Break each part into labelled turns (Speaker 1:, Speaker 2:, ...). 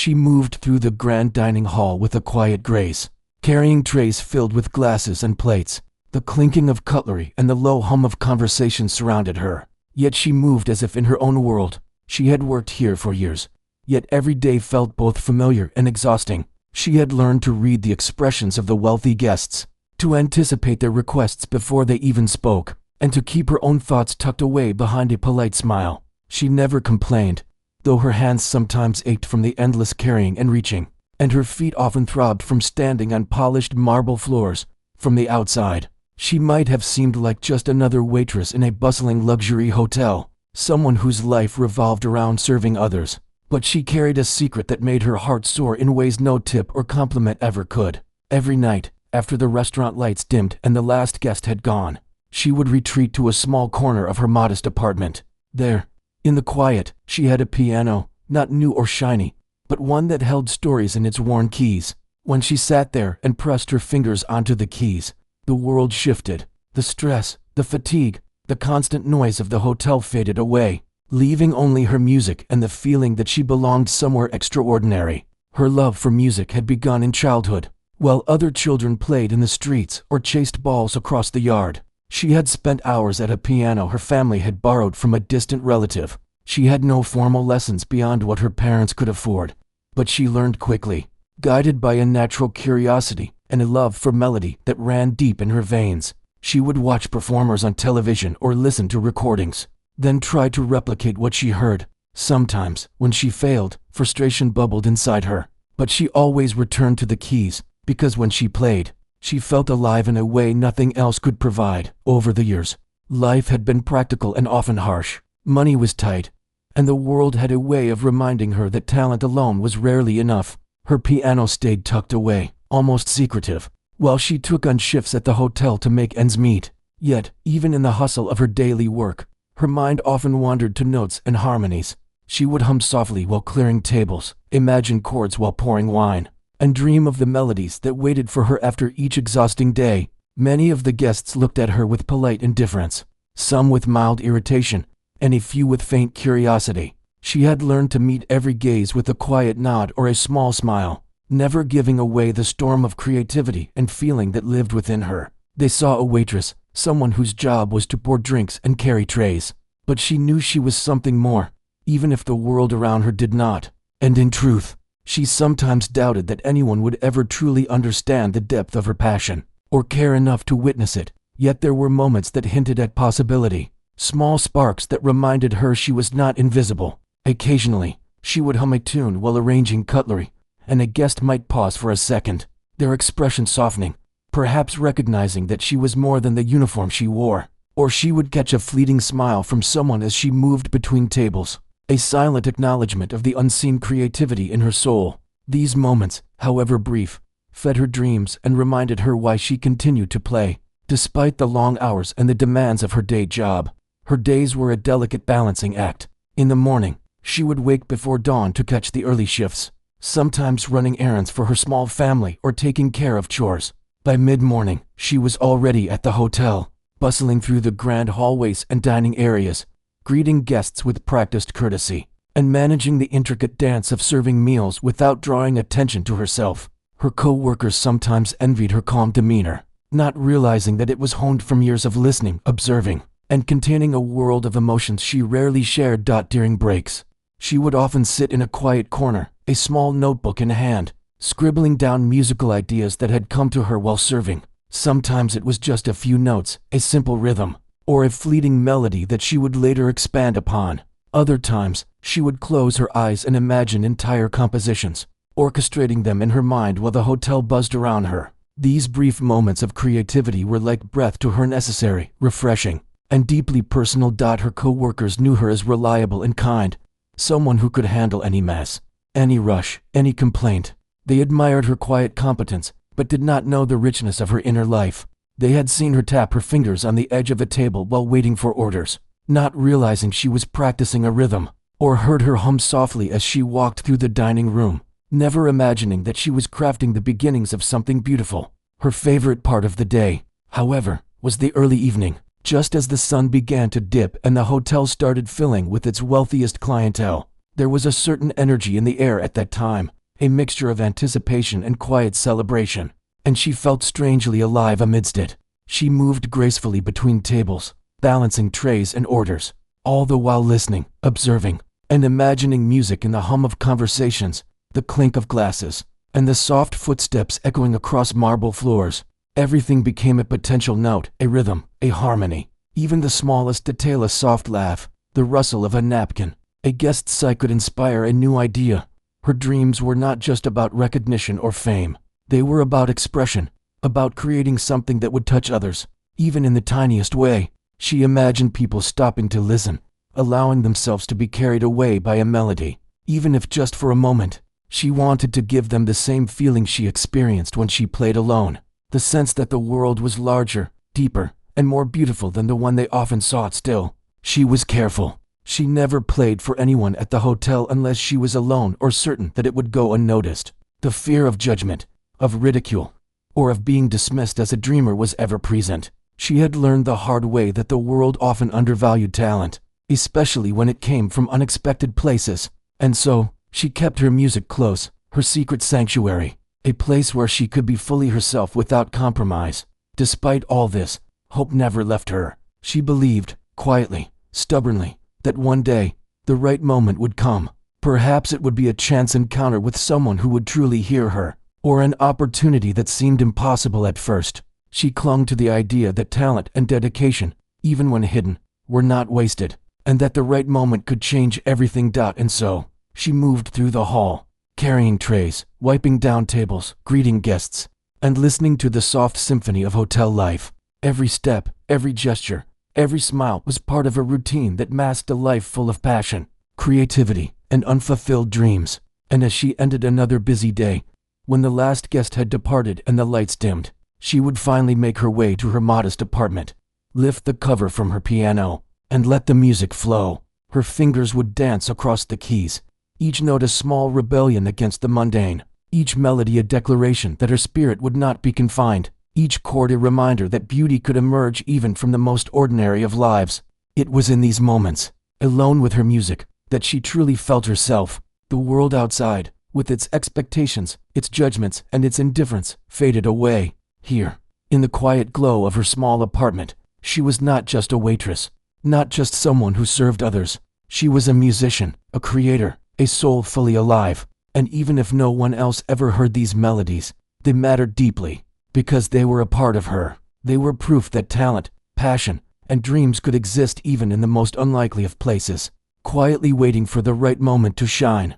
Speaker 1: She moved through the grand dining hall with a quiet grace, carrying trays filled with glasses and plates. The clinking of cutlery and the low hum of conversation surrounded her. Yet she moved as if in her own world. She had worked here for years, yet every day felt both familiar and exhausting. She had learned to read the expressions of the wealthy guests, to anticipate their requests before they even spoke, and to keep her own thoughts tucked away behind a polite smile. She never complained, though her hands sometimes ached from the endless carrying and reaching, and her feet often throbbed from standing on polished marble floors. From the outside, she might have seemed like just another waitress in a bustling luxury hotel, someone whose life revolved around serving others. But she carried a secret that made her heart soar in ways no tip or compliment ever could. Every night, after the restaurant lights dimmed and the last guest had gone, she would retreat to a small corner of her modest apartment. There, in the quiet, she had a piano, not new or shiny, but one that held stories in its worn keys. When she sat there and pressed her fingers onto the keys, the world shifted. The stress, the fatigue, the constant noise of the hotel faded away, leaving only her music and the feeling that she belonged somewhere extraordinary. Her love for music had begun in childhood. While other children played in the streets or chased balls across the yard, she had spent hours at a piano her family had borrowed from a distant relative. She had no formal lessons beyond what her parents could afford, but she learned quickly, guided by a natural curiosity and a love for melody that ran deep in her veins. She would watch performers on television or listen to recordings, then try to replicate what she heard. Sometimes, when she failed, frustration bubbled inside her, but she always returned to the keys, because when she played, she felt alive in a way nothing else could provide. Over the years, life had been practical and often harsh. Money was tight, and the world had a way of reminding her that talent alone was rarely enough. Her piano stayed tucked away, almost secretive, while she took on shifts at the hotel to make ends meet. Yet, even in the hustle of her daily work, her mind often wandered to notes and harmonies. She would hum softly while clearing tables, imagine chords while pouring wine, and dream of the melodies that waited for her after each exhausting day. Many of the guests looked at her with polite indifference, some with mild irritation, and a few with faint curiosity. She had learned to meet every gaze with a quiet nod or a small smile, never giving away the storm of creativity and feeling that lived within her. They saw a waitress, someone whose job was to pour drinks and carry trays, but she knew she was something more, even if the world around her did not. And in truth, she sometimes doubted that anyone would ever truly understand the depth of her passion, or care enough to witness it. Yet there were moments that hinted at possibility, small sparks that reminded her she was not invisible. Occasionally, she would hum a tune while arranging cutlery, and a guest might pause for a second, their expression softening, perhaps recognizing that she was more than the uniform she wore. Or she would catch a fleeting smile from someone as she moved between tables, a silent acknowledgement of the unseen creativity in her soul. These moments, however brief, fed her dreams and reminded her why she continued to play. Despite the long hours and the demands of her day job, her days were a delicate balancing act. In the morning, she would wake before dawn to catch the early shifts, sometimes running errands for her small family or taking care of chores. By mid-morning, she was already at the hotel, bustling through the grand hallways and dining areas, greeting guests with practiced courtesy, and managing the intricate dance of serving meals without drawing attention to herself. Her co-workers sometimes envied her calm demeanor, not realizing that it was honed from years of listening, observing, and containing a world of emotions she rarely shared. During breaks, she would often sit in a quiet corner, a small notebook in hand, scribbling down musical ideas that had come to her while serving. Sometimes it was just a few notes, a simple rhythm, or a fleeting melody that she would later expand upon. Other times, she would close her eyes and imagine entire compositions, orchestrating them in her mind while the hotel buzzed around her. These brief moments of creativity were like breath to her, necessary, refreshing, and deeply personal. Her co-workers knew her as reliable and kind, someone who could handle any mess, any rush, any complaint. They admired her quiet competence, but did not know the richness of her inner life. They had seen her tap her fingers on the edge of a table while waiting for orders, not realizing she was practicing a rhythm, or heard her hum softly as she walked through the dining room, never imagining that she was crafting the beginnings of something beautiful. Her favorite part of the day, however, was the early evening, just as the sun began to dip and the hotel started filling with its wealthiest clientele. There was a certain energy in the air at that time, a mixture of anticipation and quiet celebration, and she felt strangely alive amidst it. She moved gracefully between tables, balancing trays and orders, all the while listening, observing, and imagining music in the hum of conversations, the clink of glasses, and the soft footsteps echoing across marble floors. Everything became a potential note, a rhythm, a harmony. Even the smallest detail, a soft laugh, the rustle of a napkin, a guest's sigh could inspire a new idea. Her dreams were not just about recognition or fame. They were about expression, about creating something that would touch others, even in the tiniest way. She imagined people stopping to listen, allowing themselves to be carried away by a melody, even if just for a moment. She wanted to give them the same feeling she experienced when she played alone, the sense that the world was larger, deeper, and more beautiful than the one they often sought. Still, she was careful. She never played for anyone at the hotel unless she was alone or certain that it would go unnoticed. The fear of judgment, of ridicule, or of being dismissed as a dreamer was ever present. She had learned the hard way that the world often undervalued talent, especially when it came from unexpected places. And so, she kept her music close, her secret sanctuary, a place where she could be fully herself without compromise. Despite all this, hope never left her. She believed, quietly, stubbornly, that one day, the right moment would come. Perhaps it would be a chance encounter with someone who would truly hear her, or an opportunity that seemed impossible at first. She clung to the idea that talent and dedication, even when hidden, were not wasted, and that the right moment could change everything. And so, she moved through the hall, carrying trays, wiping down tables, greeting guests, and listening to the soft symphony of hotel life. Every step, every gesture, every smile was part of a routine that masked a life full of passion, creativity, and unfulfilled dreams. And as she ended another busy day, when the last guest had departed and the lights dimmed, she would finally make her way to her modest apartment, lift the cover from her piano, and let the music flow. Her fingers would dance across the keys, each note a small rebellion against the mundane, each melody a declaration that her spirit would not be confined, each chord a reminder that beauty could emerge even from the most ordinary of lives. It was in these moments, alone with her music, that she truly felt herself. The world outside, with its expectations, its judgments, and its indifference, faded away. Here, in the quiet glow of her small apartment, she was not just a waitress, not just someone who served others. She was a musician, a creator, a soul fully alive. And even if no one else ever heard these melodies, they mattered deeply, because they were a part of her. They were proof that talent, passion, and dreams could exist even in the most unlikely of places, quietly waiting for the right moment to shine.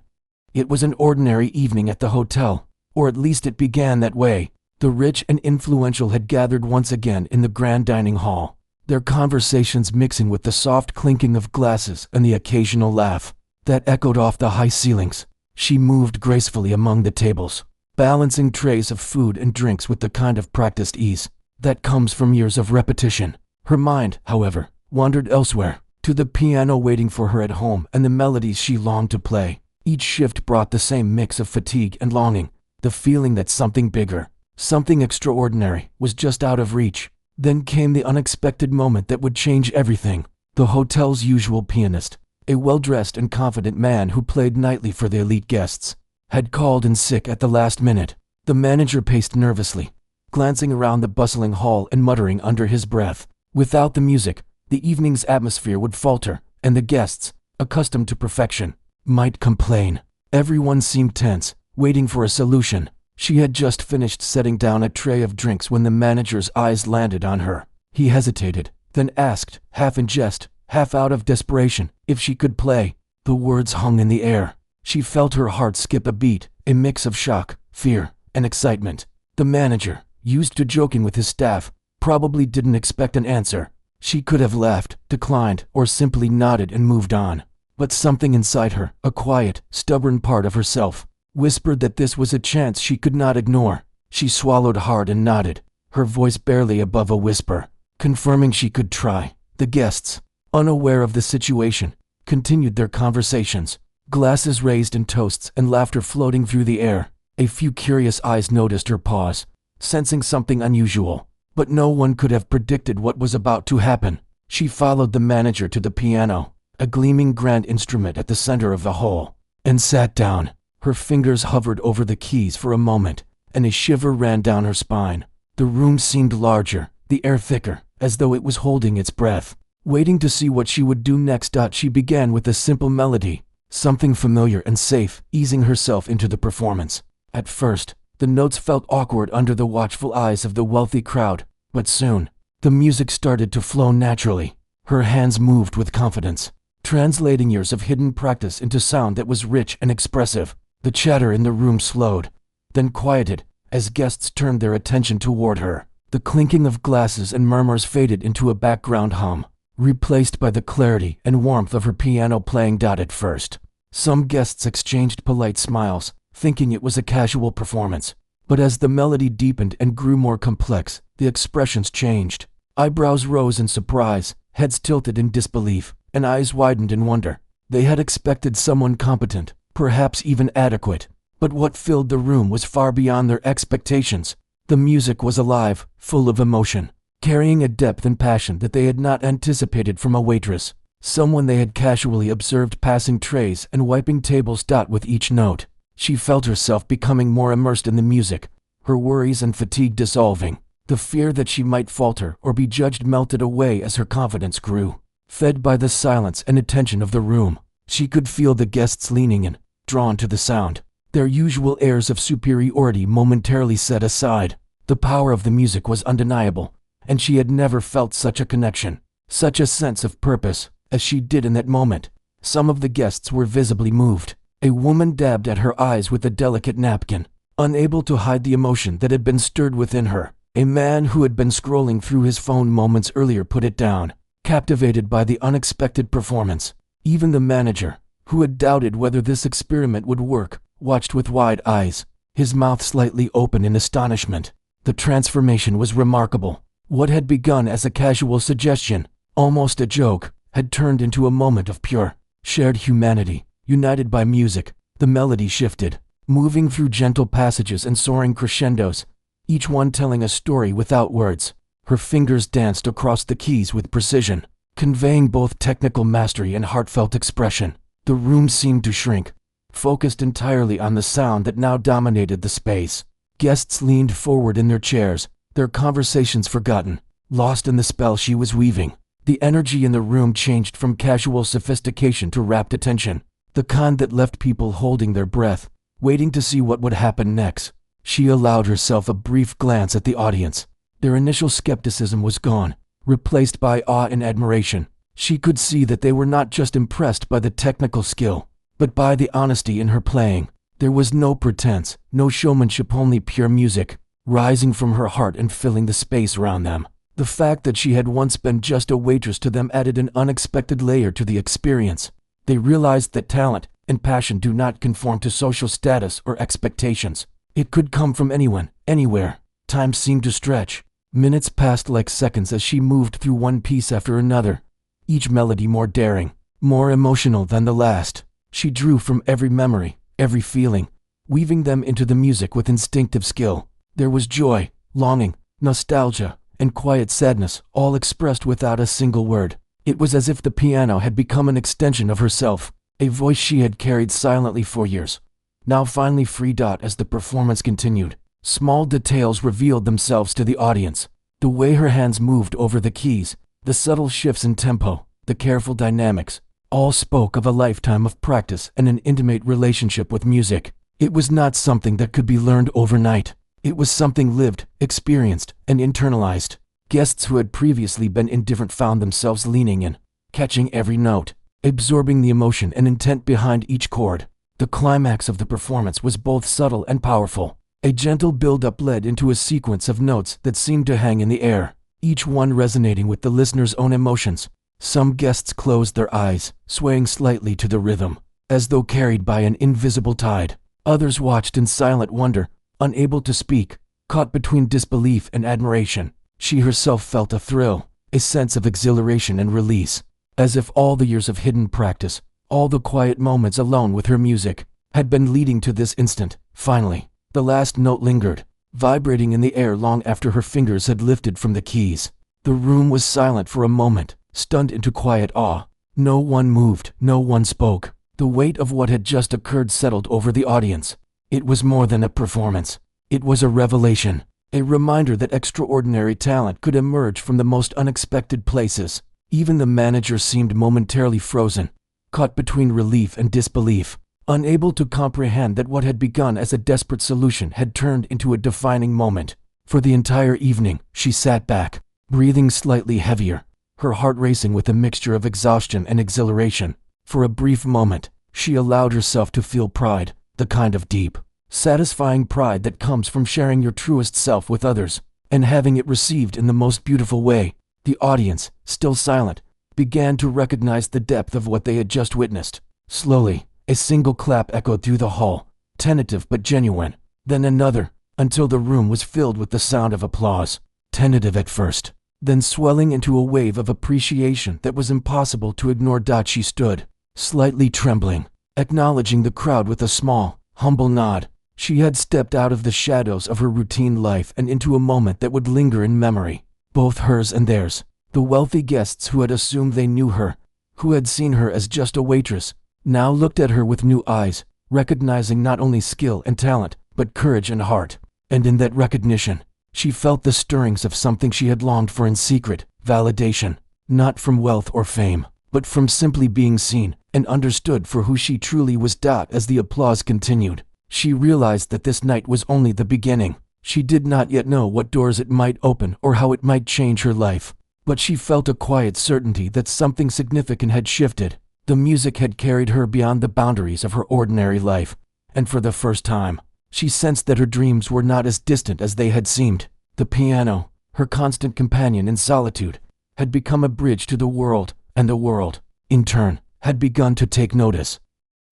Speaker 1: It was an ordinary evening at the hotel, or at least it began that way. The rich and influential had gathered once again in the grand dining hall, their conversations mixing with the soft clinking of glasses and the occasional laugh that echoed off the high ceilings. She moved gracefully among the tables, balancing trays of food and drinks with the kind of practiced ease that comes from years of repetition. Her mind, however, wandered elsewhere, to the piano waiting for her at home and the melodies she longed to play. Each shift brought the same mix of fatigue and longing, the feeling that something bigger, something extraordinary, was just out of reach. Then came the unexpected moment that would change everything. The hotel's usual pianist, a well-dressed and confident man who played nightly for the elite guests, had called in sick at the last minute. The manager paced nervously, glancing around the bustling hall and muttering under his breath. Without the music, the evening's atmosphere would falter, and the guests, accustomed to perfection, might complain. Everyone seemed tense, waiting for a solution. She had just finished setting down a tray of drinks when the manager's eyes landed on her. He hesitated, then asked, half in jest, half out of desperation, if she could play. The words hung in the air. She felt her heart skip a beat, a mix of shock, fear, and excitement. The manager, used to joking with his staff, probably didn't expect an answer. She could have laughed, declined, or simply nodded and moved on. But something inside her, a quiet, stubborn part of herself, whispered that this was a chance she could not ignore. She swallowed hard and nodded, her voice barely above a whisper, confirming she could try. The guests, unaware of the situation, continued their conversations, glasses raised in toasts and laughter floating through the air. A few curious eyes noticed her pause, sensing something unusual, but no one could have predicted what was about to happen. She followed the manager to the piano, a gleaming grand instrument at the center of the hall, and sat down. Her fingers hovered over the keys for a moment, and a shiver ran down her spine. The room seemed larger, the air thicker, as though it was holding its breath, waiting to see what she would do next. She began with a simple melody, something familiar and safe, easing herself into the performance. At first, the notes felt awkward under the watchful eyes of the wealthy crowd, but soon, the music started to flow naturally. Her hands moved with confidence, translating years of hidden practice into sound that was rich and expressive. The chatter in the room slowed, then quieted, as guests turned their attention toward her. The clinking of glasses and murmurs faded into a background hum, replaced by the clarity and warmth of her piano playing. At first, some guests exchanged polite smiles, thinking it was a casual performance. But as the melody deepened and grew more complex, the expressions changed. Eyebrows rose in surprise, heads tilted in disbelief, and eyes widened in wonder. They had expected someone competent, perhaps even adequate, but what filled the room was far beyond their expectations. The music was alive, full of emotion, carrying a depth and passion that they had not anticipated from a waitress, someone they had casually observed passing trays and wiping tables. With each note, she felt herself becoming more immersed in the music, her worries and fatigue dissolving. The fear that she might falter or be judged melted away as her confidence grew. Fed by the silence and attention of the room, she could feel the guests leaning in, drawn to the sound. Their usual airs of superiority momentarily set aside. The power of the music was undeniable, and she had never felt such a connection, such a sense of purpose, as she did in that moment. Some of the guests were visibly moved. A woman dabbed at her eyes with a delicate napkin, unable to hide the emotion that had been stirred within her. A man who had been scrolling through his phone moments earlier put it down, captivated by the unexpected performance. Even the manager, who had doubted whether this experiment would work, watched with wide eyes, his mouth slightly open in astonishment. The transformation was remarkable. What had begun as a casual suggestion, almost a joke, had turned into a moment of pure, shared humanity, united by music. The melody shifted, moving through gentle passages and soaring crescendos, each one telling a story without words. Her fingers danced across the keys with precision, conveying both technical mastery and heartfelt expression. The room seemed to shrink, focused entirely on the sound that now dominated the space. Guests leaned forward in their chairs, their conversations forgotten, lost in the spell she was weaving. The energy in the room changed from casual sophistication to rapt attention, the kind that left people holding their breath, waiting to see what would happen next. She allowed herself a brief glance at the audience. Their initial skepticism was gone, replaced by awe and admiration. She could see that they were not just impressed by the technical skill, but by the honesty in her playing. There was no pretense, no showmanship, only pure music, rising from her heart and filling the space around them. The fact that she had once been just a waitress to them added an unexpected layer to the experience. They realized that talent and passion do not conform to social status or expectations. It could come from anyone, anywhere. Time seemed to stretch. Minutes passed like seconds as she moved through one piece after another, each melody more daring, more emotional than the last. She drew from every memory, every feeling, weaving them into the music with instinctive skill. There was joy, longing, nostalgia, and quiet sadness, all expressed without a single word. It was as if the piano had become an extension of herself, a voice she had carried silently for years, now finally free. As the performance continued, small details revealed themselves to the audience. The way her hands moved over the keys, the subtle shifts in tempo, the careful dynamics, all spoke of a lifetime of practice and an intimate relationship with music. It was not something that could be learned overnight. It was something lived, experienced, and internalized. Guests who had previously been indifferent found themselves leaning in, catching every note, absorbing the emotion and intent behind each chord. The climax of the performance was both subtle and powerful. A gentle build-up led into a sequence of notes that seemed to hang in the air, each one resonating with the listener's own emotions. Some guests closed their eyes, swaying slightly to the rhythm, as though carried by an invisible tide. Others watched in silent wonder, unable to speak, caught between disbelief and admiration. She herself felt a thrill, a sense of exhilaration and release, as if all the years of hidden practice, all the quiet moments alone with her music, had been leading to this instant. Finally, the last note lingered, vibrating in the air long after her fingers had lifted from the keys. The room was silent for a moment, stunned into quiet awe. No one moved, no one spoke. The weight of what had just occurred settled over the audience. It was more than a performance. It was a revelation, a reminder that extraordinary talent could emerge from the most unexpected places. Even the manager seemed momentarily frozen, caught between relief and disbelief, unable to comprehend that what had begun as a desperate solution had turned into a defining moment. For the entire evening, she sat back, breathing slightly heavier, her heart racing with a mixture of exhaustion and exhilaration. For a brief moment, she allowed herself to feel pride, the kind of deep, satisfying pride that comes from sharing your truest self with others, and having it received in the most beautiful way. The audience, still silent, began to recognize the depth of what they had just witnessed. Slowly, a single clap echoed through the hall, tentative but genuine, then another, until the room was filled with the sound of applause, tentative at first, then swelling into a wave of appreciation that was impossible to ignore. She stood, slightly trembling, acknowledging the crowd with a small, humble nod. She had stepped out of the shadows of her routine life and into a moment that would linger in memory, both hers and theirs. The wealthy guests who had assumed they knew her, who had seen her as just a waitress, now looked at her with new eyes, recognizing not only skill and talent, but courage and heart. And in that recognition, she felt the stirrings of something she had longed for in secret: validation, not from wealth or fame, but from simply being seen and understood for who she truly was. As the applause continued, she realized that this night was only the beginning. She did not yet know what doors it might open or how it might change her life, but she felt a quiet certainty that something significant had shifted. The music had carried her beyond the boundaries of her ordinary life, and for the first time, she sensed that her dreams were not as distant as they had seemed. The piano, her constant companion in solitude, had become a bridge to the world, and the world, in turn, had begun to take notice.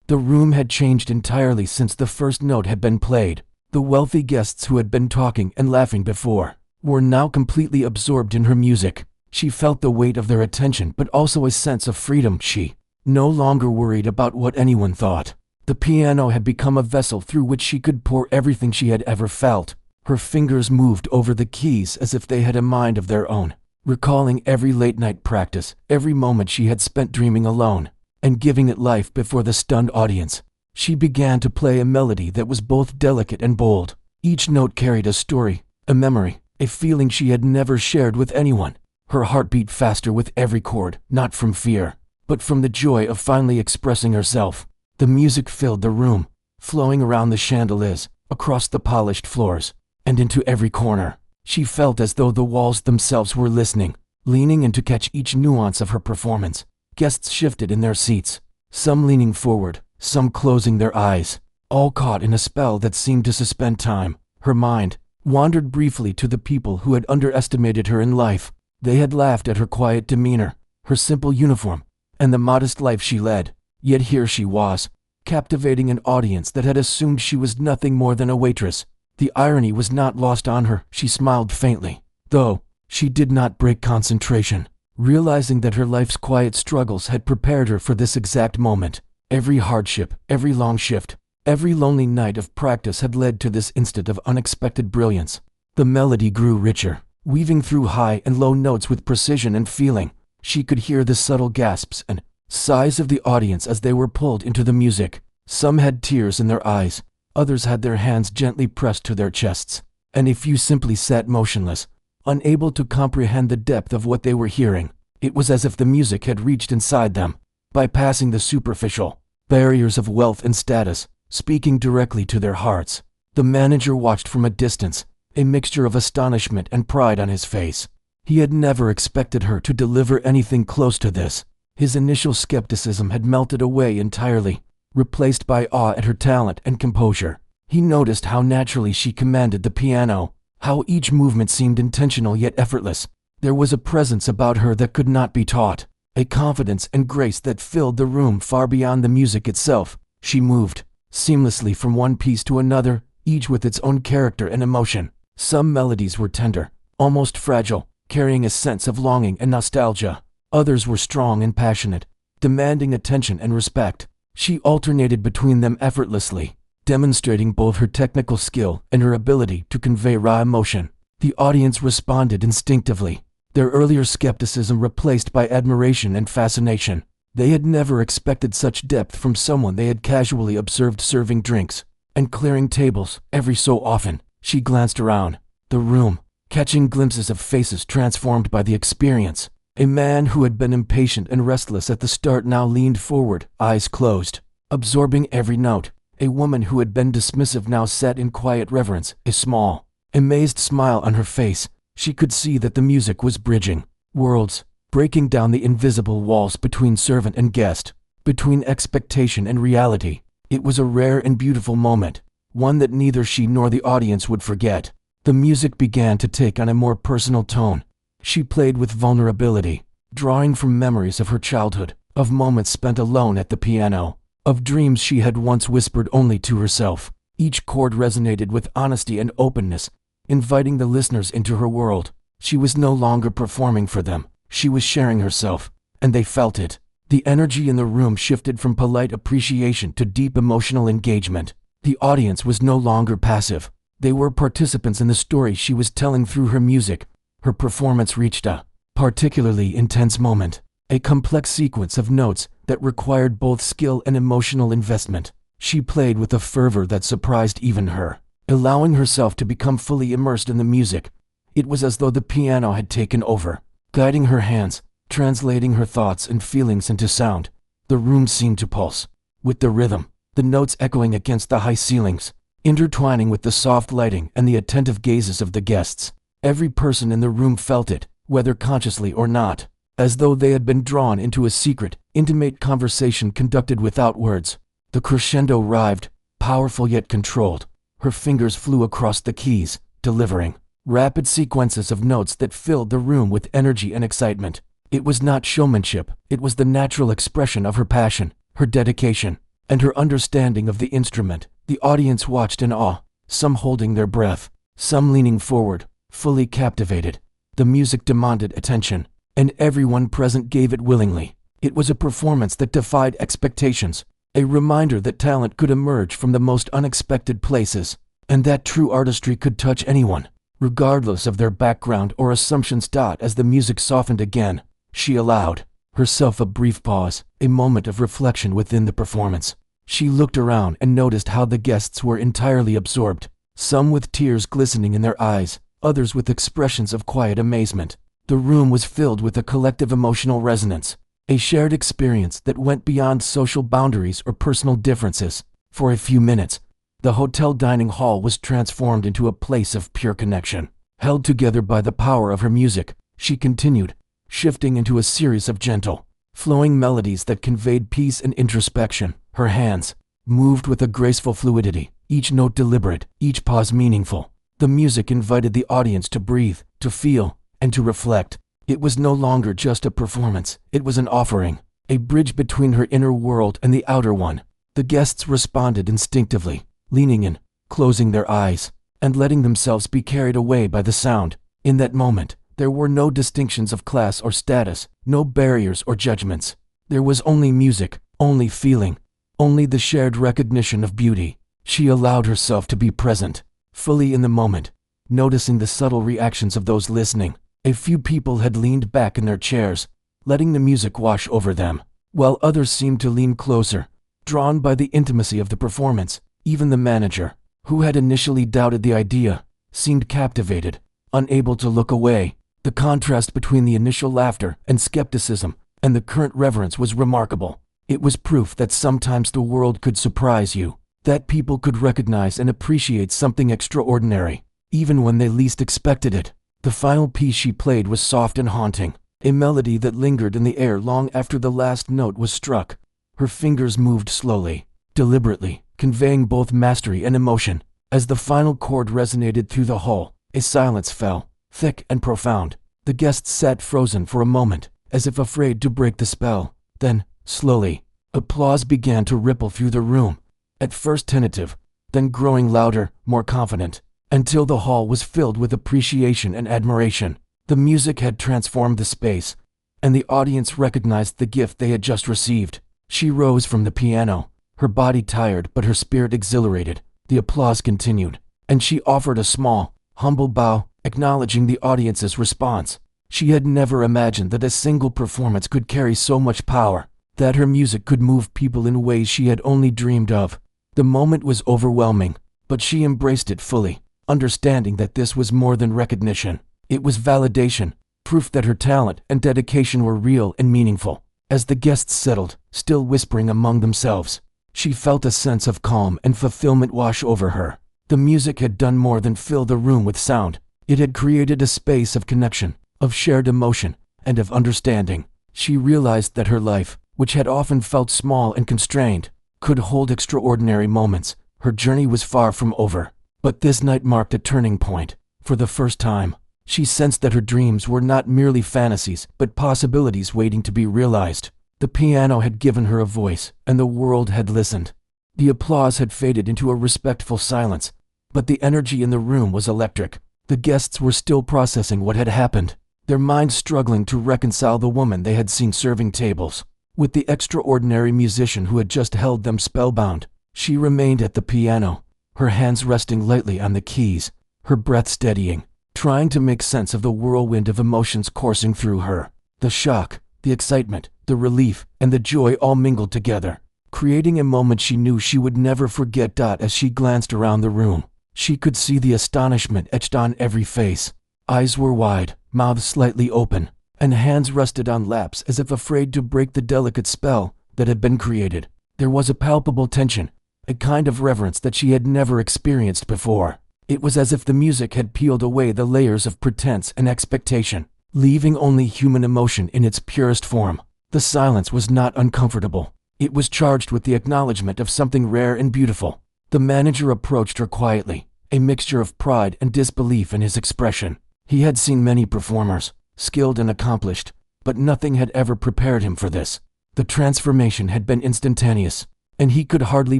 Speaker 1: The room had changed entirely since the first note had been played. The wealthy guests who had been talking and laughing before were now completely absorbed in her music. She felt the weight of their attention, but also a sense of freedom. She no longer worried about what anyone thought. The piano had become a vessel through which she could pour everything she had ever felt. Her fingers moved over the keys as if they had a mind of their own, recalling every late-night practice, every moment she had spent dreaming alone, and giving it life before the stunned audience. She began to play a melody that was both delicate and bold. Each note carried a story, a memory, a feeling she had never shared with anyone. Her heart beat faster with every chord, not from fear, but from the joy of finally expressing herself. The music filled the room, flowing around the chandeliers, across the polished floors, and into every corner. She felt as though the walls themselves were listening, leaning in to catch each nuance of her performance. Guests shifted in their seats, some leaning forward, some closing their eyes, all caught in a spell that seemed to suspend time. Her mind wandered briefly to the people who had underestimated her in life. They had laughed at her quiet demeanor, her simple uniform, and the modest life she led. Yet here she was, captivating an audience that had assumed she was nothing more than a waitress. The irony was not lost on her. She smiled faintly, though she did not break concentration, realizing that her life's quiet struggles had prepared her for this exact moment. Every hardship, every long shift, every lonely night of practice had led to this instant of unexpected brilliance. The melody grew richer, weaving through high and low notes with precision and feeling. She could hear the subtle gasps and sighs of the audience as they were pulled into the music. Some had tears in their eyes, others had their hands gently pressed to their chests, and a few simply sat motionless, unable to comprehend the depth of what they were hearing. It was as if the music had reached inside them, bypassing the superficial barriers of wealth and status, speaking directly to their hearts. The manager watched from a distance, a mixture of astonishment and pride on his face. He had never expected her to deliver anything close to this. His initial skepticism had melted away entirely, replaced by awe at her talent and composure. He noticed how naturally she commanded the piano, how each movement seemed intentional yet effortless. There was a presence about her that could not be taught, a confidence and grace that filled the room far beyond the music itself. She moved seamlessly from one piece to another, each with its own character and emotion. Some melodies were tender, almost fragile, carrying a sense of longing and nostalgia. Others were strong and passionate, demanding attention and respect. She alternated between them effortlessly, demonstrating both her technical skill and her ability to convey raw emotion. The audience responded instinctively, their earlier skepticism replaced by admiration and fascination. They had never expected such depth from someone they had casually observed serving drinks and clearing tables. Every so often, she glanced around the room, catching glimpses of faces transformed by the experience. A man who had been impatient and restless at the start now leaned forward, eyes closed, absorbing every note. A woman who had been dismissive now sat in quiet reverence, a small, amazed smile on her face. She could see that the music was bridging worlds, breaking down the invisible walls between servant and guest, between expectation and reality. It was a rare and beautiful moment, one that neither she nor the audience would forget. The music began to take on a more personal tone. She played with vulnerability, drawing from memories of her childhood, of moments spent alone at the piano, of dreams she had once whispered only to herself. Each chord resonated with honesty and openness, inviting the listeners into her world. She was no longer performing for them. She was sharing herself, and they felt it. The energy in the room shifted from polite appreciation to deep emotional engagement. The audience was no longer passive. They were participants in the story she was telling through her music. Her performance reached a particularly intense moment, a complex sequence of notes that required both skill and emotional investment. She played with a fervor that surprised even her, allowing herself to become fully immersed in the music. It was as though the piano had taken over, guiding her hands, translating her thoughts and feelings into sound. The room seemed to pulse with the rhythm, the notes echoing against the high ceilings, intertwining with the soft lighting and the attentive gazes of the guests. Every person in the room felt it, whether consciously or not, as though they had been drawn into a secret, intimate conversation conducted without words. The crescendo arrived, powerful yet controlled. Her fingers flew across the keys, delivering rapid sequences of notes that filled the room with energy and excitement. It was not showmanship, it was the natural expression of her passion, her dedication, and her understanding of the instrument. The audience watched in awe, some holding their breath, some leaning forward, fully captivated. The music demanded attention, and everyone present gave it willingly. It was a performance that defied expectations, a reminder that talent could emerge from the most unexpected places, and that true artistry could touch anyone, regardless of their background or assumptions. As the music softened again, she allowed herself a brief pause, a moment of reflection within the performance. She looked around and noticed how the guests were entirely absorbed, some with tears glistening in their eyes, others with expressions of quiet amazement. The room was filled with a collective emotional resonance, a shared experience that went beyond social boundaries or personal differences. For a few minutes, the hotel dining hall was transformed into a place of pure connection. Held together by the power of her music, she continued, shifting into a series of gentle, flowing melodies that conveyed peace and introspection. Her hands moved with a graceful fluidity, each note deliberate, each pause meaningful. The music invited the audience to breathe, to feel, and to reflect. It was no longer just a performance, it was an offering, a bridge between her inner world and the outer one. The guests responded instinctively, leaning in, closing their eyes, and letting themselves be carried away by the sound. In that moment, there were no distinctions of class or status, no barriers or judgments. There was only music, only feeling, only the shared recognition of beauty. She allowed herself to be present, fully in the moment, noticing the subtle reactions of those listening. A few people had leaned back in their chairs, letting the music wash over them, while others seemed to lean closer, drawn by the intimacy of the performance. Even the manager, who had initially doubted the idea, seemed captivated, unable to look away. The contrast between the initial laughter and skepticism and the current reverence was remarkable. It was proof that sometimes the world could surprise you, that people could recognize and appreciate something extraordinary, even when they least expected it. The final piece she played was soft and haunting, a melody that lingered in the air long after the last note was struck. Her fingers moved slowly, deliberately, conveying both mastery and emotion. As the final chord resonated through the hall, a silence fell, thick and profound. The guests sat frozen for a moment, as if afraid to break the spell. Then, slowly, applause began to ripple through the room, at first tentative, then growing louder, more confident, until the hall was filled with appreciation and admiration. The music had transformed the space, and the audience recognized the gift they had just received. She rose from the piano, her body tired but her spirit exhilarated. The applause continued, and she offered a small, humble bow, acknowledging the audience's response. She had never imagined that a single performance could carry so much power, that her music could move people in ways she had only dreamed of. The moment was overwhelming, but she embraced it fully, understanding that this was more than recognition. It was validation, proof that her talent and dedication were real and meaningful. As the guests settled, still whispering among themselves, she felt a sense of calm and fulfillment wash over her. The music had done more than fill the room with sound. It had created a space of connection, of shared emotion, and of understanding. She realized that her life, which had often felt small and constrained, could hold extraordinary moments. Her journey was far from over. But this night marked a turning point. For the first time, she sensed that her dreams were not merely fantasies, but possibilities waiting to be realized. The piano had given her a voice, and the world had listened. The applause had faded into a respectful silence, but the energy in the room was electric. The guests were still processing what had happened, their minds struggling to reconcile the woman they had seen serving tables with the extraordinary musician who had just held them spellbound. She remained at the piano, her hands resting lightly on the keys, her breath steadying, trying to make sense of the whirlwind of emotions coursing through her. The shock, the excitement, the relief, and the joy all mingled together, creating a moment she knew she would never forget. As she glanced around the room, she could see the astonishment etched on every face. Eyes were wide, mouths slightly open, and hands rested on laps as if afraid to break the delicate spell that had been created. There was a palpable tension, a kind of reverence that she had never experienced before. It was as if the music had peeled away the layers of pretense and expectation, leaving only human emotion in its purest form. The silence was not uncomfortable. It was charged with the acknowledgement of something rare and beautiful. The manager approached her quietly, a mixture of pride and disbelief in his expression. He had seen many performers, skilled and accomplished, but nothing had ever prepared him for this. The transformation had been instantaneous, and he could hardly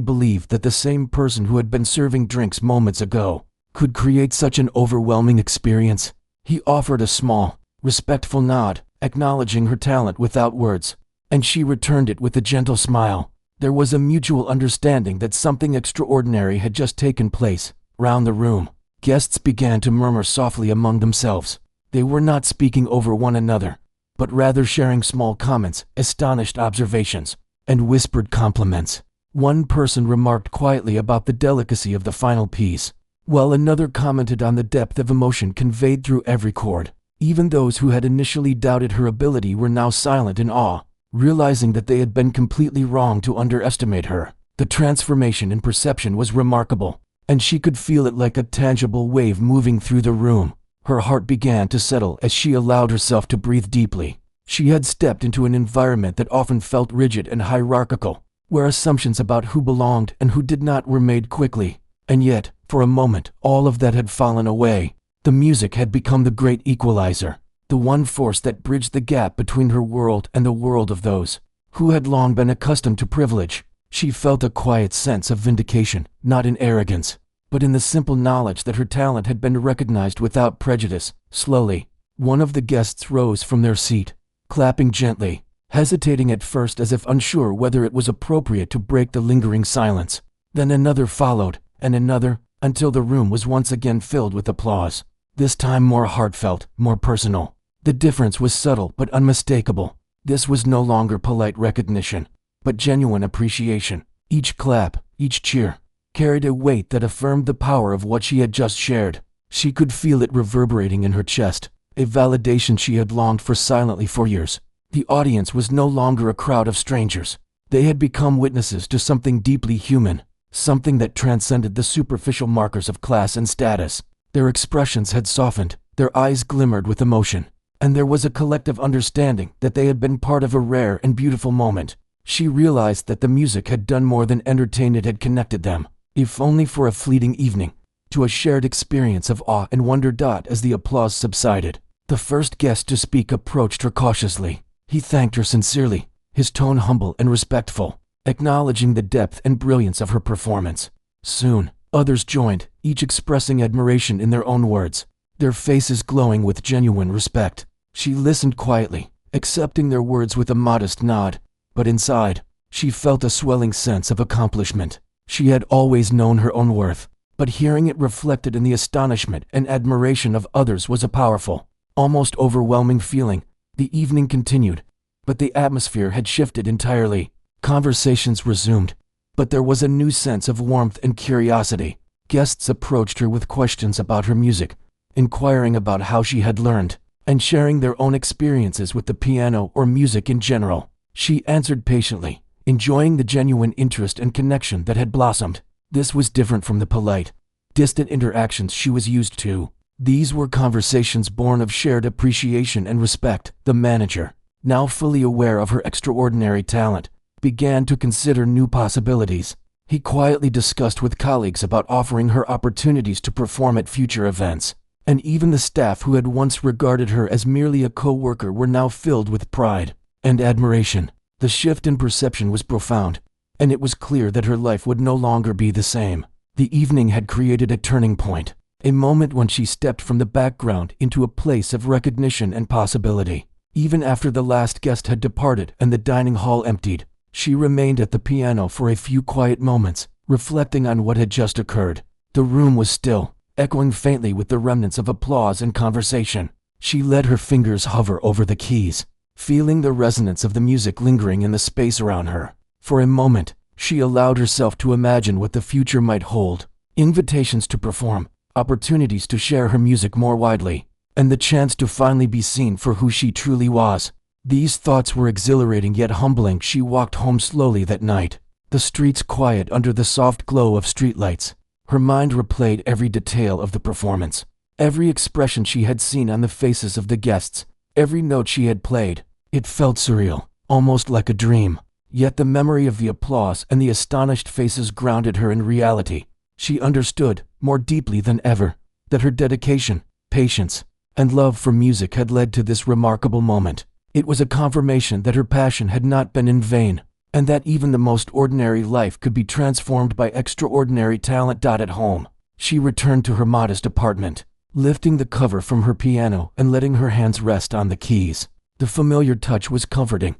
Speaker 1: believe that the same person who had been serving drinks moments ago could create such an overwhelming experience. He offered a small, respectful nod, acknowledging her talent without words, and she returned it with a gentle smile. There was a mutual understanding that something extraordinary had just taken place. Round the room, guests began to murmur softly among themselves. They were not speaking over one another, but rather sharing small comments, astonished observations, and whispered compliments. One person remarked quietly about the delicacy of the final piece, while another commented on the depth of emotion conveyed through every chord. Even those who had initially doubted her ability were now silent in awe, realizing that they had been completely wrong to underestimate her. The transformation in perception was remarkable, and she could feel it like a tangible wave moving through the room. Her heart began to settle as she allowed herself to breathe deeply. She had stepped into an environment that often felt rigid and hierarchical, where assumptions about who belonged and who did not were made quickly. And yet, for a moment, all of that had fallen away. The music had become the great equalizer, the one force that bridged the gap between her world and the world of those who had long been accustomed to privilege. She felt a quiet sense of vindication, not in arrogance, but in the simple knowledge that her talent had been recognized without prejudice. Slowly, one of the guests rose from their seat, clapping gently, hesitating at first as if unsure whether it was appropriate to break the lingering silence. Then another followed, and another, until the room was once again filled with applause, this time more heartfelt, more personal. The difference was subtle but unmistakable. This was no longer polite recognition, but genuine appreciation. Each clap, each cheer, carried a weight that affirmed the power of what she had just shared. She could feel it reverberating in her chest, a validation she had longed for silently for years. The audience was no longer a crowd of strangers. They had become witnesses to something deeply human, something that transcended the superficial markers of class and status. Their expressions had softened, their eyes glimmered with emotion, and there was a collective understanding that they had been part of a rare and beautiful moment. She realized that the music had done more than entertain, it had connected them, if only for a fleeting evening, to a shared experience of awe and wonder. As the applause subsided, the first guest to speak approached her cautiously. He thanked her sincerely, his tone humble and respectful, acknowledging the depth and brilliance of her performance. Soon, others joined, each expressing admiration in their own words, their faces glowing with genuine respect. She listened quietly, accepting their words with a modest nod, but inside, she felt a swelling sense of accomplishment. She had always known her own worth, but hearing it reflected in the astonishment and admiration of others was a powerful, almost overwhelming feeling. The evening continued, But the atmosphere had shifted entirely. Conversations resumed, but there was a new sense of warmth and curiosity. Guests approached her with questions about her music, inquiring about how she had learned, and sharing their own experiences with the piano or music in general. She answered patiently, enjoying the genuine interest and connection that had blossomed. This was different from the polite, distant interactions she was used to. These were conversations born of shared appreciation and respect. The manager, now fully aware of her extraordinary talent, began to consider new possibilities. He quietly discussed with colleagues about offering her opportunities to perform at future events, and even the staff who had once regarded her as merely a co-worker were now filled with pride and admiration. The shift in perception was profound, and it was clear that her life would no longer be the same. The evening had created a turning point, a moment when she stepped from the background into a place of recognition and possibility. Even after the last guest had departed and the dining hall emptied, she remained at the piano for a few quiet moments, reflecting on what had just occurred. The room was still, echoing faintly with the remnants of applause and conversation. She let her fingers hover over the keys, feeling the resonance of the music lingering in the space around her. For a moment, she allowed herself to imagine what the future might hold: invitations to perform, opportunities to share her music more widely, and the chance to finally be seen for who she truly was. These thoughts were exhilarating yet humbling. She walked home slowly that night, the streets quiet under the soft glow of streetlights. Her mind replayed every detail of the performance, every expression she had seen on the faces of the guests, every note she had played. It felt surreal, almost like a dream. Yet the memory of the applause and the astonished faces grounded her in reality. She understood, more deeply than ever, that her dedication, patience, and love for music had led to this remarkable moment. It was a confirmation that her passion had not been in vain, and that even the most ordinary life could be transformed by extraordinary talent. At home, she returned to her modest apartment, lifting the cover from her piano and letting her hands rest on the keys. The familiar touch was comforting,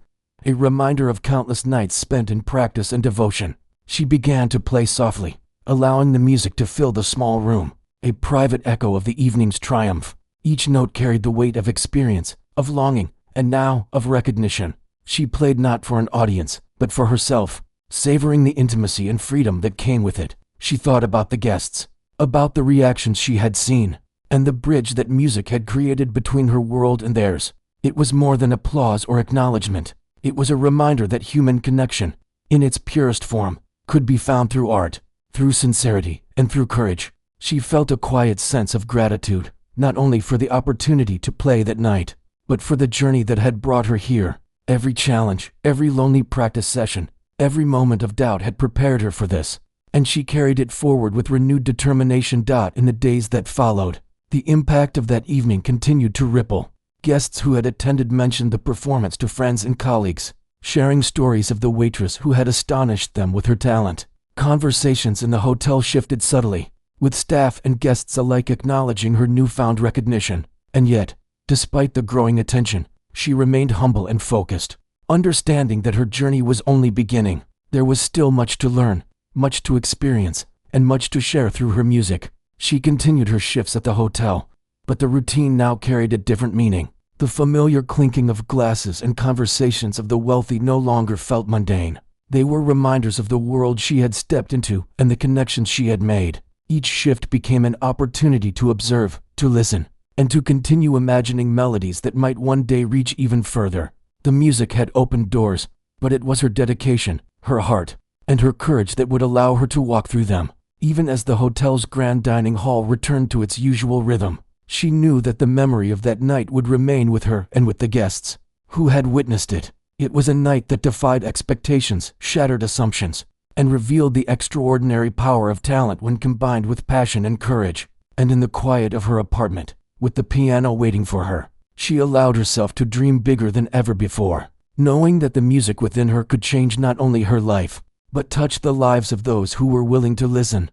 Speaker 1: a reminder of countless nights spent in practice and devotion. She began to play softly, allowing the music to fill the small room, a private echo of the evening's triumph. Each note carried the weight of experience, of longing, and now of recognition. She played not for an audience, but for herself, savoring the intimacy and freedom that came with it. She thought about the guests, about the reactions she had seen, and the bridge that music had created between her world and theirs. It was more than applause or acknowledgement. It was a reminder that human connection, in its purest form, could be found through art, through sincerity, and through courage. She felt a quiet sense of gratitude, not only for the opportunity to play that night, but for the journey that had brought her here. Every challenge, every lonely practice session, every moment of doubt had prepared her for this, and she carried it forward with renewed determination. In the days that followed, the impact of that evening continued to ripple. Guests who had attended mentioned the performance to friends and colleagues, sharing stories of the waitress who had astonished them with her talent. Conversations in the hotel shifted subtly, with staff and guests alike acknowledging her newfound recognition. And yet, despite the growing attention, she remained humble and focused, understanding that her journey was only beginning. There was still much to learn, much to experience, and much to share through her music. She continued her shifts at the hotel, but the routine now carried a different meaning. The familiar clinking of glasses and conversations of the wealthy no longer felt mundane. They were reminders of the world she had stepped into and the connections she had made. Each shift became an opportunity to observe, to listen, and to continue imagining melodies that might one day reach even further. The music had opened doors, but it was her dedication, her heart, and her courage that would allow her to walk through them. Even as the hotel's grand dining hall returned to its usual rhythm, she knew that the memory of that night would remain with her and with the guests who had witnessed it. It was a night that defied expectations, shattered assumptions, and revealed the extraordinary power of talent when combined with passion and courage. And in the quiet of her apartment, with the piano waiting for her, she allowed herself to dream bigger than ever before, knowing that the music within her could change not only her life, but touch the lives of those who were willing to listen.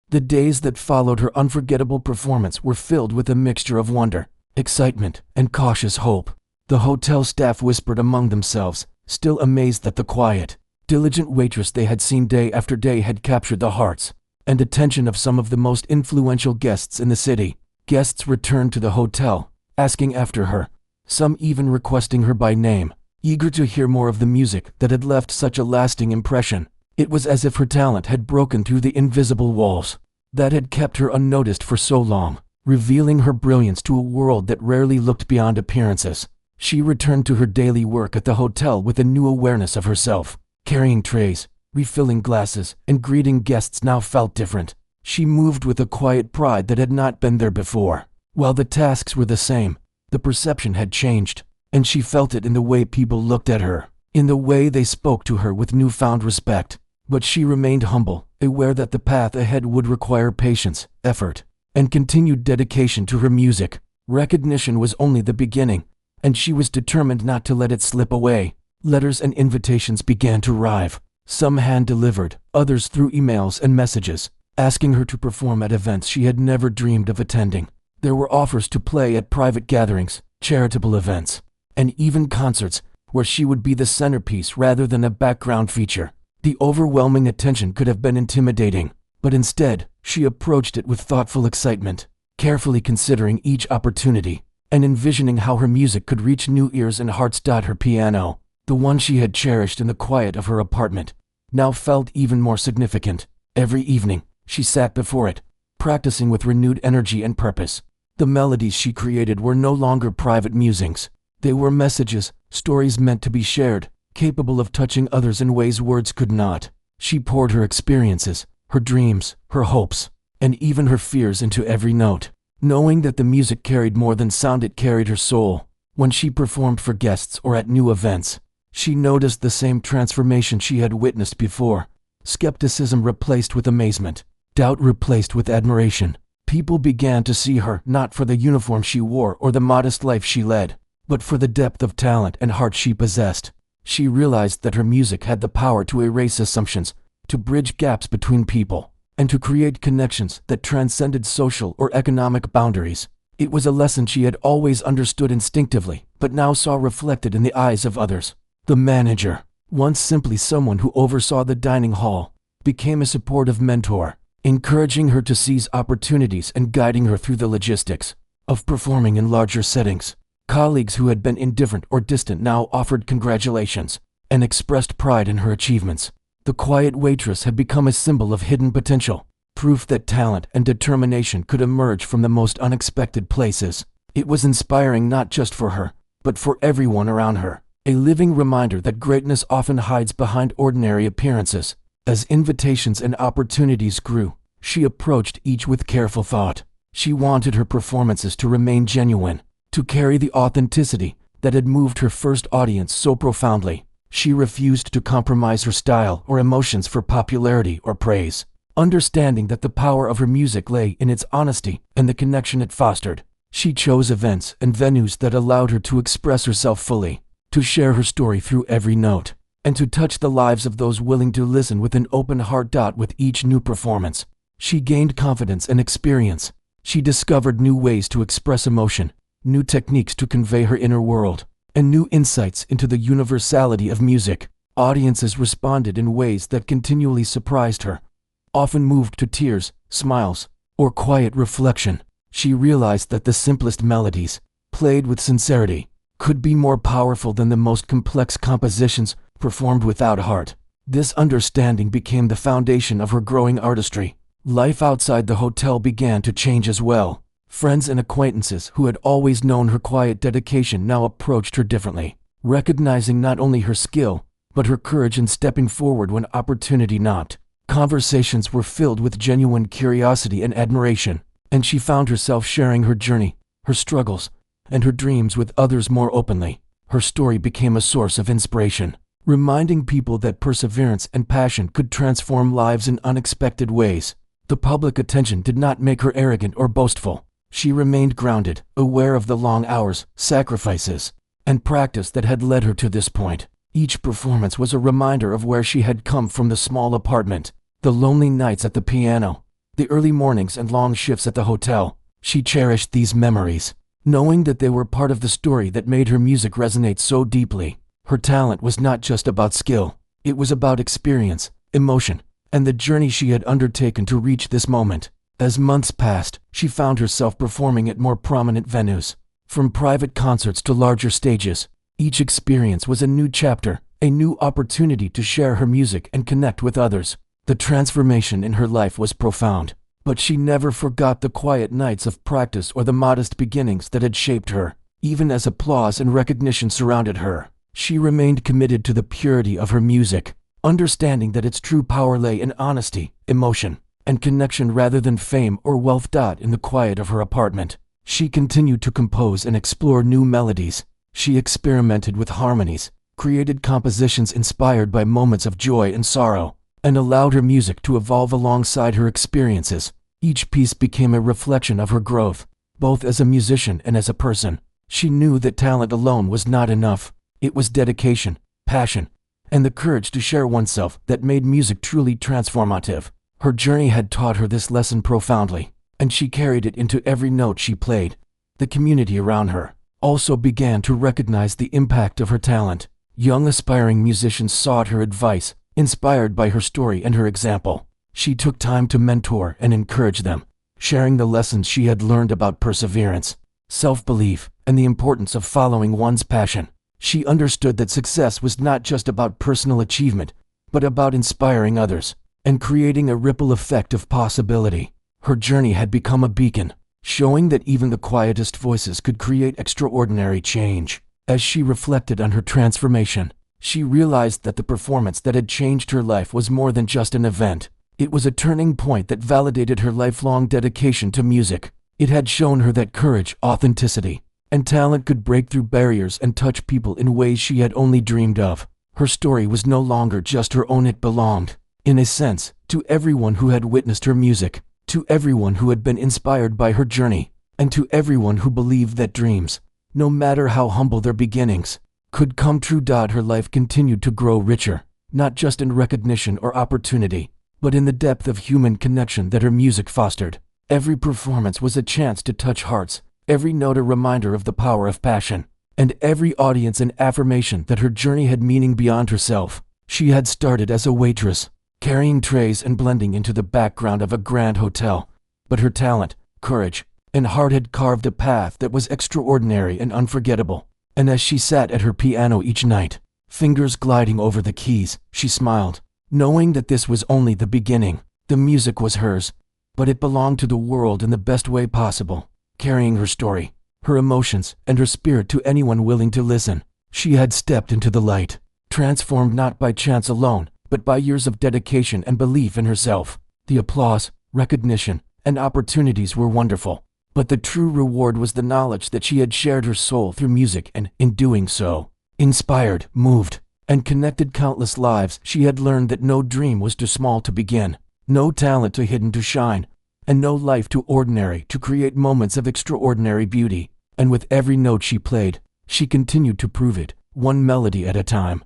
Speaker 1: The days that followed her unforgettable performance were filled with a mixture of wonder, excitement, and cautious hope. The hotel staff whispered among themselves, still amazed that the quiet, diligent waitress they had seen day after day had captured the hearts and attention of some of the most influential guests in the city. Guests returned to the hotel, asking after her, some even requesting her by name. eager to hear more of the music that had left such a lasting impression. It was as if her talent had broken through the invisible walls that had kept her unnoticed for so long, revealing her brilliance to a world that rarely looked beyond appearances. She returned to her daily work at the hotel with a new awareness of herself. Carrying trays, refilling glasses, and greeting guests now felt different. She moved with a quiet pride that had not been there before. While the tasks were the same, the perception had changed, and she felt it in the way people looked at her, in the way they spoke to her with newfound respect. But she remained humble, aware that the path ahead would require patience, effort, and continued dedication to her music. Recognition was only the beginning, and she was determined not to let it slip away. Letters and invitations began to arrive, some hand-delivered, others through emails and messages, asking her to perform at events she had never dreamed of attending. There were offers to play at private gatherings, charitable events, and even concerts, where she would be the centerpiece rather than a background feature. The overwhelming attention could have been intimidating, but instead, she approached it with thoughtful excitement, carefully considering each opportunity, and envisioning how her music could reach new ears and hearts. Her piano, the one she had cherished in the quiet of her apartment, now felt even more significant. Every evening, she sat before it, practicing with renewed energy and purpose. The melodies she created were no longer private musings. They were messages, stories meant to be shared, capable of touching others in ways words could not. She poured her experiences, her dreams, her hopes, and even her fears into every note, knowing that the music carried more than sound. It carried her soul. When she performed for guests or at new events, she noticed the same transformation she had witnessed before. Skepticism replaced with amazement, doubt replaced with admiration. People began to see her not for the uniform she wore or the modest life she led, but for the depth of talent and heart she possessed. She realized that her music had the power to erase assumptions, to bridge gaps between people, and to create connections that transcended social or economic boundaries. It was a lesson she had always understood instinctively, but now saw reflected in the eyes of others. The manager, once simply someone who oversaw the dining hall, became a supportive mentor, encouraging her to seize opportunities and guiding her through the logistics of performing in larger settings. Colleagues who had been indifferent or distant now offered congratulations and expressed pride in her achievements. The quiet waitress had become a symbol of hidden potential, proof that talent and determination could emerge from the most unexpected places. It was inspiring not just for her, but for everyone around her, a living reminder that greatness often hides behind ordinary appearances. As invitations and opportunities grew, she approached each with careful thought. She wanted her performances to remain genuine, to carry the authenticity that had moved her first audience so profoundly. She refused to compromise her style or emotions for popularity or praise, understanding that the power of her music lay in its honesty and the connection it fostered. She chose events and venues that allowed her to express herself fully, to share her story through every note, and to touch the lives of those willing to listen with an open heart. With each new performance, she gained confidence and experience. She discovered new ways to express emotion, new techniques to convey her inner world, and new insights into the universality of music. Audiences responded in ways that continually surprised her, often moved to tears, smiles, or quiet reflection. She realized that the simplest melodies, played with sincerity, could be more powerful than the most complex compositions performed without heart. This understanding became the foundation of her growing artistry. Life outside the hotel began to change as well. Friends and acquaintances who had always known her quiet dedication now approached her differently, recognizing not only her skill, but her courage in stepping forward when opportunity knocked. Conversations were filled with genuine curiosity and admiration, and she found herself sharing her journey, her struggles, and her dreams with others more openly. Her story became a source of inspiration, reminding people that perseverance and passion could transform lives in unexpected ways. The public attention did not make her arrogant or boastful. She remained grounded, aware of the long hours, sacrifices, and practice that had led her to this point. Each performance was a reminder of where she had come from: the small apartment, the lonely nights at the piano, the early mornings and long shifts at the hotel. She cherished these memories, knowing that they were part of the story that made her music resonate so deeply. Her talent was not just about skill, it was about experience, emotion, and the journey she had undertaken to reach this moment. As months passed, she found herself performing at more prominent venues. From private concerts to larger stages, Each experience was a new chapter, a new opportunity to share her music and connect with others. The transformation in her life was profound, but she never forgot the quiet nights of practice or the modest beginnings that had shaped her. Even as applause and recognition surrounded her, she remained committed to the purity of her music, understanding that its true power lay in honesty, emotion, and connection rather than fame or wealth. In the quiet of her apartment, she continued to compose and explore new melodies. She experimented with harmonies, created compositions inspired by moments of joy and sorrow, and allowed her music to evolve alongside her experiences. Each piece became a reflection of her growth, both as a musician and as a person. She knew that talent alone was not enough. It was dedication, passion, and the courage to share oneself that made music truly transformative. Her journey had taught her this lesson profoundly, and she carried it into every note she played. The community around her also began to recognize the impact of her talent. Young aspiring musicians sought her advice, inspired by her story and her example. She took time to mentor and encourage them, sharing the lessons she had learned about perseverance, self-belief, and the importance of following one's passion. She understood that success was not just about personal achievement, but about inspiring others and creating a ripple effect of possibility. Her journey had become a beacon, showing that even the quietest voices could create extraordinary change. As she reflected on her transformation, she realized that the performance that had changed her life was more than just an event. It was a turning point that validated her lifelong dedication to music. It had shown her that courage, authenticity, and talent could break through barriers and touch people in ways she had only dreamed of. Her story was no longer just her own, it belonged, in a sense, to everyone who had witnessed her music, to everyone who had been inspired by her journey, and to everyone who believed that dreams, no matter how humble their beginnings, could come true. Her life continued to grow richer, not just in recognition or opportunity, but in the depth of human connection that her music fostered. Every performance was a chance to touch hearts, every note a reminder of the power of passion, and every audience an affirmation that her journey had meaning beyond herself. She had started as a waitress, carrying trays and blending into the background of a grand hotel, but her talent, courage, and heart had carved a path that was extraordinary and unforgettable. And as she sat at her piano each night, fingers gliding over the keys, she smiled, knowing that this was only the beginning. The music was hers, but it belonged to the world in the best way possible, carrying her story, her emotions, and her spirit to anyone willing to listen. She had stepped into the light, transformed not by chance alone, but by years of dedication and belief in herself. The applause, recognition, and opportunities were wonderful, but the true reward was the knowledge that she had shared her soul through music and, in doing so, inspired, moved, and connected countless lives. She had learned that no dream was too small to begin, no talent too hidden to shine, and no life too ordinary to create moments of extraordinary beauty. And with every note she played, she continued to prove it, one melody at a time.